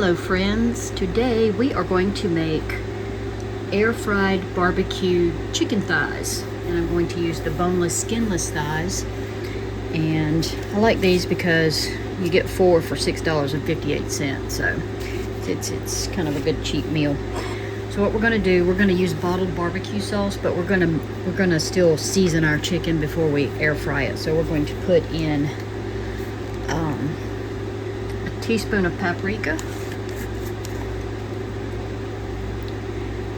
Hello friends, today we are going to make air fried barbecue chicken thighs, and I'm going to use the boneless skinless thighs. And I like these because you get 4 for $6.58, so it's kind of a good cheap meal. So what we're going to do, we're going to use bottled barbecue sauce, but we're going to still season our chicken before we air fry it. So we're going to put in a teaspoon of paprika.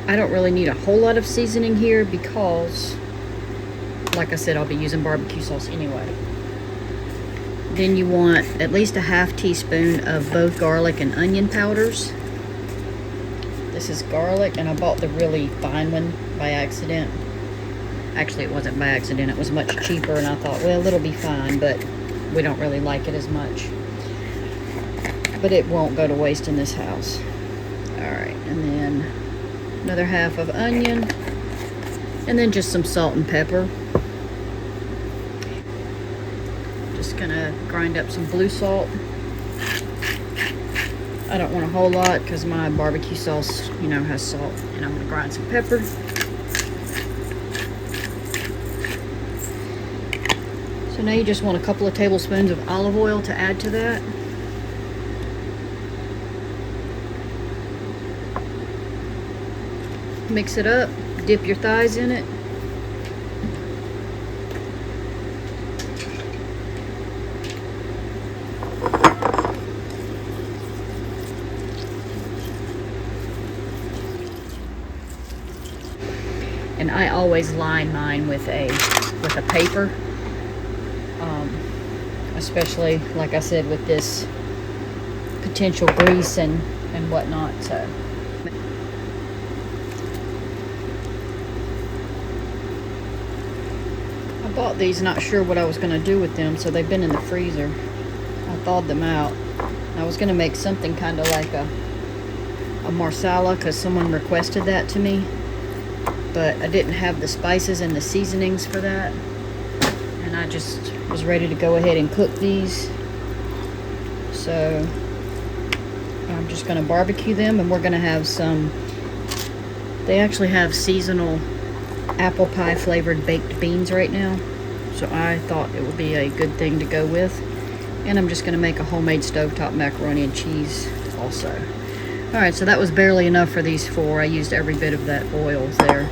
I don't really need a whole lot of seasoning here because, like I said, I'll be using barbecue sauce anyway. Then you want at least a half teaspoon of both garlic and onion powders. This is garlic, and I bought the really fine one by accident. Actually, it wasn't by accident. It was much cheaper, and I thought, well, it'll be fine, but we don't really like it as much. But it won't go to waste in this house. Alright, and then another half of onion, and then just some salt and pepper. Just gonna grind up some blue salt. I don't want a whole lot because my barbecue sauce, you know, has salt. And I'm gonna grind some pepper. So now you just want a couple of tablespoons of olive oil to add to that. Mix it up, dip your thighs in it. And I always line mine with a paper, especially, like I said, with this potential grease and whatnot. So. I bought these not sure what I was going to do with them, so they've been in the freezer. I thawed them out. I was going to make something kind of like a marsala because someone requested that to me, but I didn't have the spices and the seasonings for that, and I just was ready to go ahead and cook these. So I'm just going to barbecue them, and we're going to have some, they actually have seasonal apple pie flavored baked beans right now, so I thought it would be a good thing to go with. And I'm just going to make a homemade stovetop macaroni and cheese also. Alright, so that was barely enough for these 4. I used every bit of that oil there.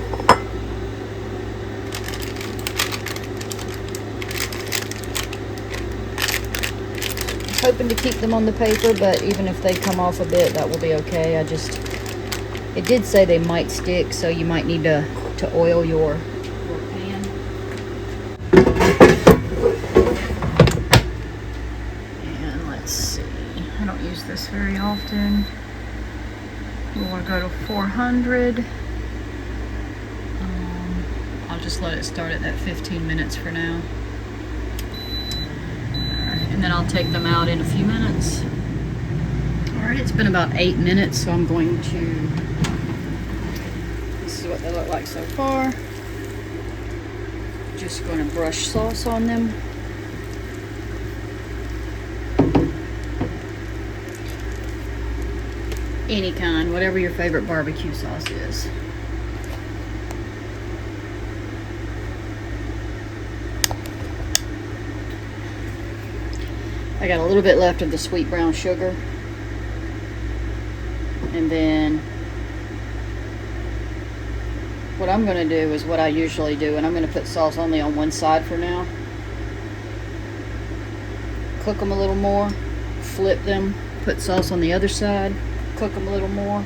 I was hoping to keep them on the paper, but even if they come off a bit, that will be okay. It did say they might stick, so you might need to oil your pan. And let's see, I don't use this very often. We want to go to 400. I'll just let it start at that 15 minutes for now. Alright, and then I'll take them out in a few minutes. Alright, it's been about 8 minutes, so I'm going to, this is what they look like so far. Just going to brush sauce on them. Any kind, whatever your favorite barbecue sauce is. I got a little bit left of the sweet brown sugar. And then what I'm going to do is what I usually do, and I'm going to put sauce only on one side for now. Cook them a little more, flip them, put sauce on the other side, cook them a little more.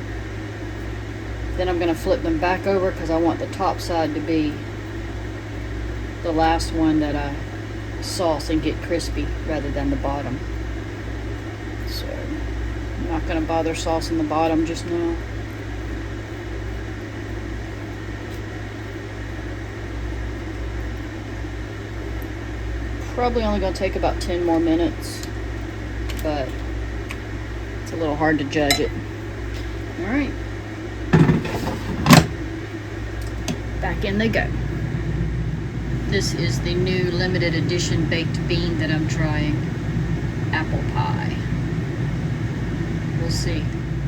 Then I'm going to flip them back over because I want the top side to be the last one that I sauce and get crispy rather than the bottom. So I'm not going to bother saucing the bottom just now. Probably only going to take about 10 more minutes, but it's a little hard to judge it. Alright, back in they go. This is the new limited edition baked bean that I'm trying. Apple pie. we'll see.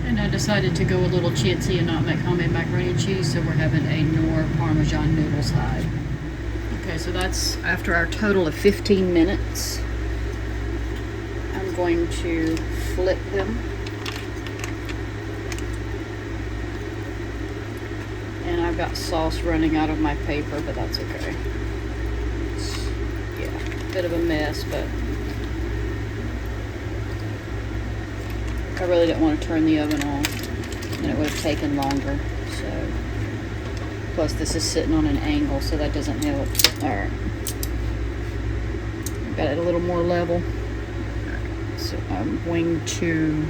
And I decided to go a little chintzy and not make homemade macaroni and cheese, so we're having a Knorr Parmesan noodle side. Okay, so that's after our total of 15 minutes. I'm going to flip them. And I've got sauce running out of my paper, but that's okay. Yeah, a bit of a mess, but I really didn't want to turn the oven on, and it would have taken longer. So, plus this is sitting on an angle, so that doesn't help. All right, got it a little more level. So I'm going to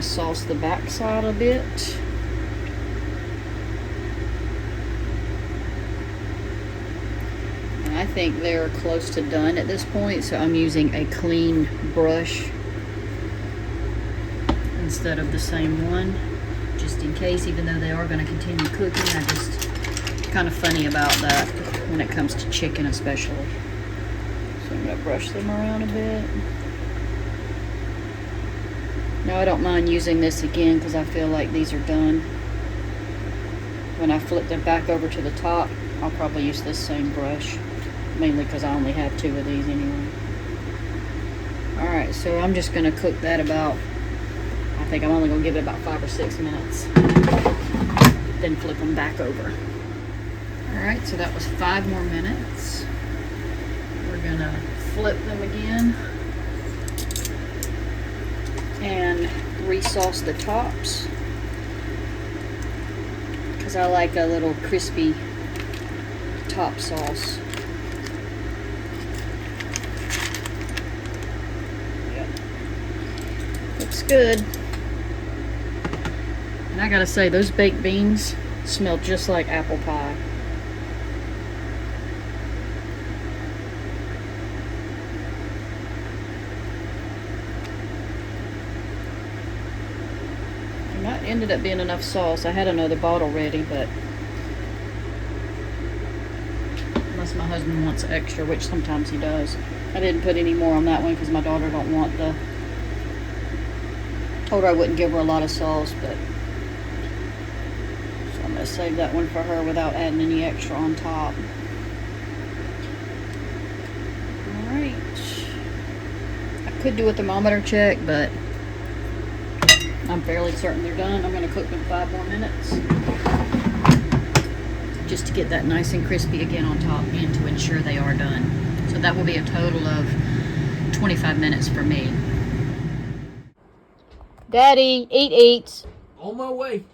sauce the back side a bit. And I think they're close to done at this point, so I'm using a clean brush instead of the same one, just in case, even though they are going to continue cooking. I just kind of funny about that when it comes to chicken especially. So I'm going to brush them around a bit. Now I don't mind using this again because I feel like these are done. When I flip them back over to the top, I'll probably use this same brush, mainly because I only have 2 of these anyway. Alright, so I'm just going to cook that about, I think I'm only going to give it about 5 or 6 minutes. Then flip them back over. Alright, so that was 5 more minutes. We're going to flip them again and re-sauce the tops because I like a little crispy top sauce. Yep. Looks good. And I gotta say, those baked beans smell just like apple pie. And that ended up being enough sauce. I had another bottle ready, but unless my husband wants extra, which sometimes he does. I didn't put any more on that one because my daughter don't want the... Told her I wouldn't give her a lot of sauce, but so I'm going to save that one for her without adding any extra on top. Alright. I could do a thermometer check, but I'm fairly certain they're done. I'm going to cook them 5 more minutes just to get that nice and crispy again on top and to ensure they are done. So that will be a total of 25 minutes for me. Daddy, eat. On my way.